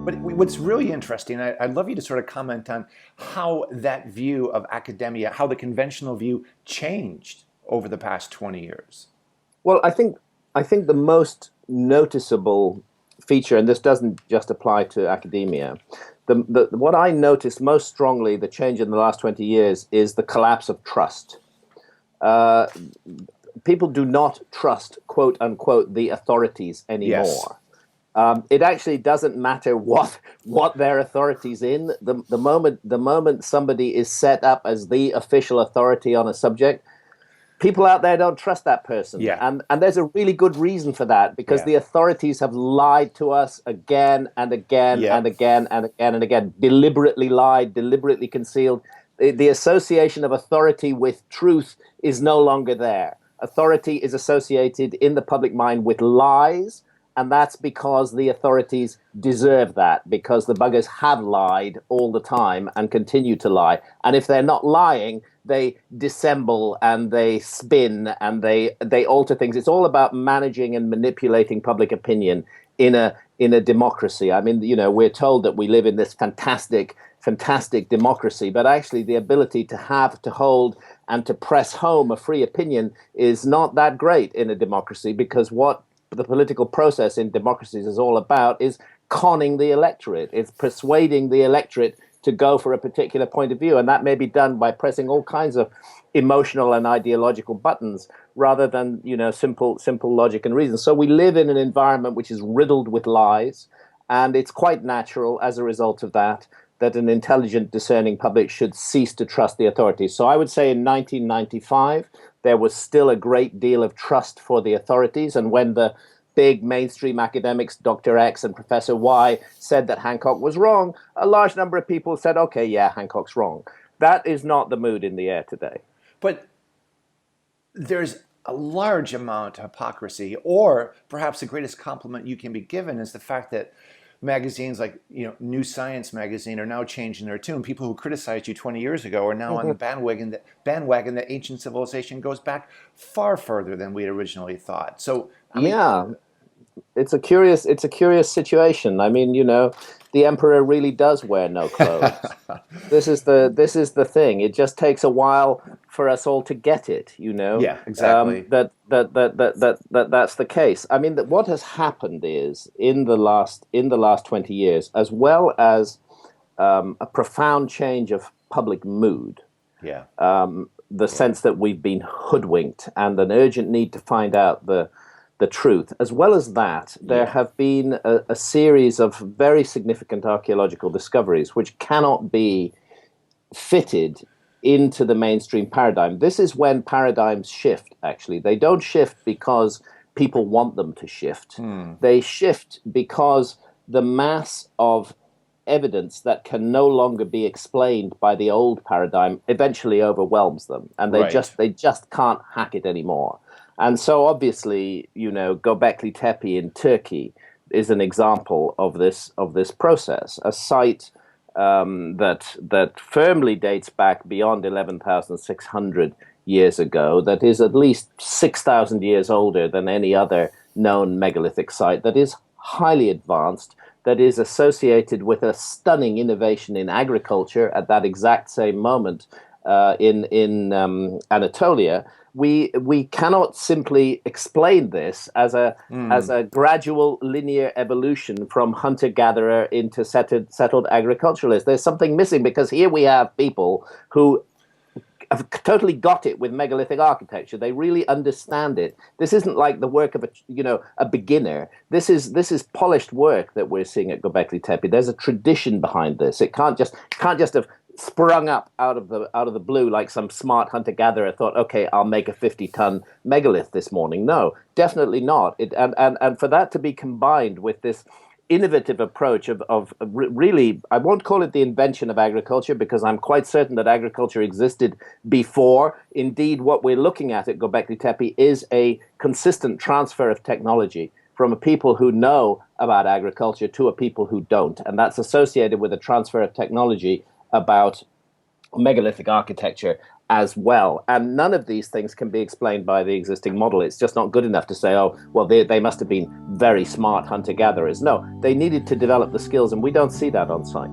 But what's really interesting, I'd love you to sort of comment on how that view of academia, how the conventional view changed over the past 20 years. Well, I think the most noticeable feature, and this doesn't just apply to academia, what I noticed most strongly, the change in the last 20 years, is the collapse of trust. Uh, People do not trust, quote unquote, the authorities Yes. anymore. It actually doesn't matter what their authority's in. The moment somebody is set up as the official authority on a subject, people out there don't trust that person. Yeah. And there's a really good reason for that, because Yeah. the authorities have lied to us again and again and Yep. again and again and again, deliberately lied, deliberately concealed. The association of authority with truth is no longer there. Authority is associated in the public mind with lies, and that's because the authorities deserve that, because the buggers have lied all the time and continue to lie. And if they're not lying, they dissemble and they spin and they alter things. It's all about managing and manipulating public opinion in a democracy. I mean, we're told that we live in this fantastic democracy, but actually the ability to have, to hold, and to press home a free opinion is not that great in a democracy, because what the political process in democracies is all about is conning the electorate. It's persuading the electorate to go for a particular point of view, and that may be done by pressing all kinds of emotional and ideological buttons rather than simple logic and reason. So we live in an environment which is riddled with lies, and it's quite natural as a result of that an intelligent, discerning public should cease to trust the authorities. So I would say in 1995, there was still a great deal of trust for the authorities. And when the big mainstream academics, Dr. X and Professor Y, said that Hancock was wrong, a large number of people said, okay, yeah, Hancock's wrong. That is not the mood in the air today. But there's a large amount of hypocrisy, or perhaps the greatest compliment you can be given is the fact that magazines like New Science magazine are now changing their tune. People who criticized you 20 years ago are now on the bandwagon that ancient civilization goes back far further than we had originally thought. So I mean, Yeah, it's a curious situation. I mean, the emperor really does wear no clothes. This is the thing. It just takes a while for us all to get it, yeah, exactly. that's the case. I mean, that what has happened is in the last 20 years, as well as a profound change of public mood, Yeah. the sense that we've been hoodwinked and an urgent need to find out the truth. As well as that, there Yeah. have been a series of very significant archaeological discoveries which cannot be fitted into the mainstream paradigm. This is when paradigms shift, actually. They don't shift because people want them to shift. They shift because the mass of evidence that can no longer be explained by the old paradigm eventually overwhelms them, and they Right. just can't hack it anymore. And so obviously, Göbekli Tepe in Turkey is an example of this process, a site that firmly dates back beyond 11,600 years ago, that is at least 6,000 years older than any other known megalithic site, that is highly advanced, that is associated with a stunning innovation in agriculture at that exact same moment in Anatolia. We cannot simply explain this as a gradual linear evolution from hunter-gatherer into settled agriculturalist. There's something missing, because here we have people who have totally got it with megalithic architecture. They really understand it. This isn't like the work of a beginner. This is polished work that we're seeing at Göbekli Tepe. There's a tradition behind this. It can't just have sprung up out of the blue like some smart hunter-gatherer thought, okay, I'll make a 50-ton megalith this morning. No, definitely not. And for that to be combined with this innovative approach of really, I won't call it the invention of agriculture, because I'm quite certain that agriculture existed before. Indeed, what we're looking at Göbekli Tepe is a consistent transfer of technology from a people who know about agriculture to a people who don't. And that's associated with a transfer of technology about megalithic architecture as well. And none of these things can be explained by the existing model. It's just not good enough to say, oh, well, they must have been very smart hunter-gatherers. No, they needed to develop the skills, and we don't see that on site.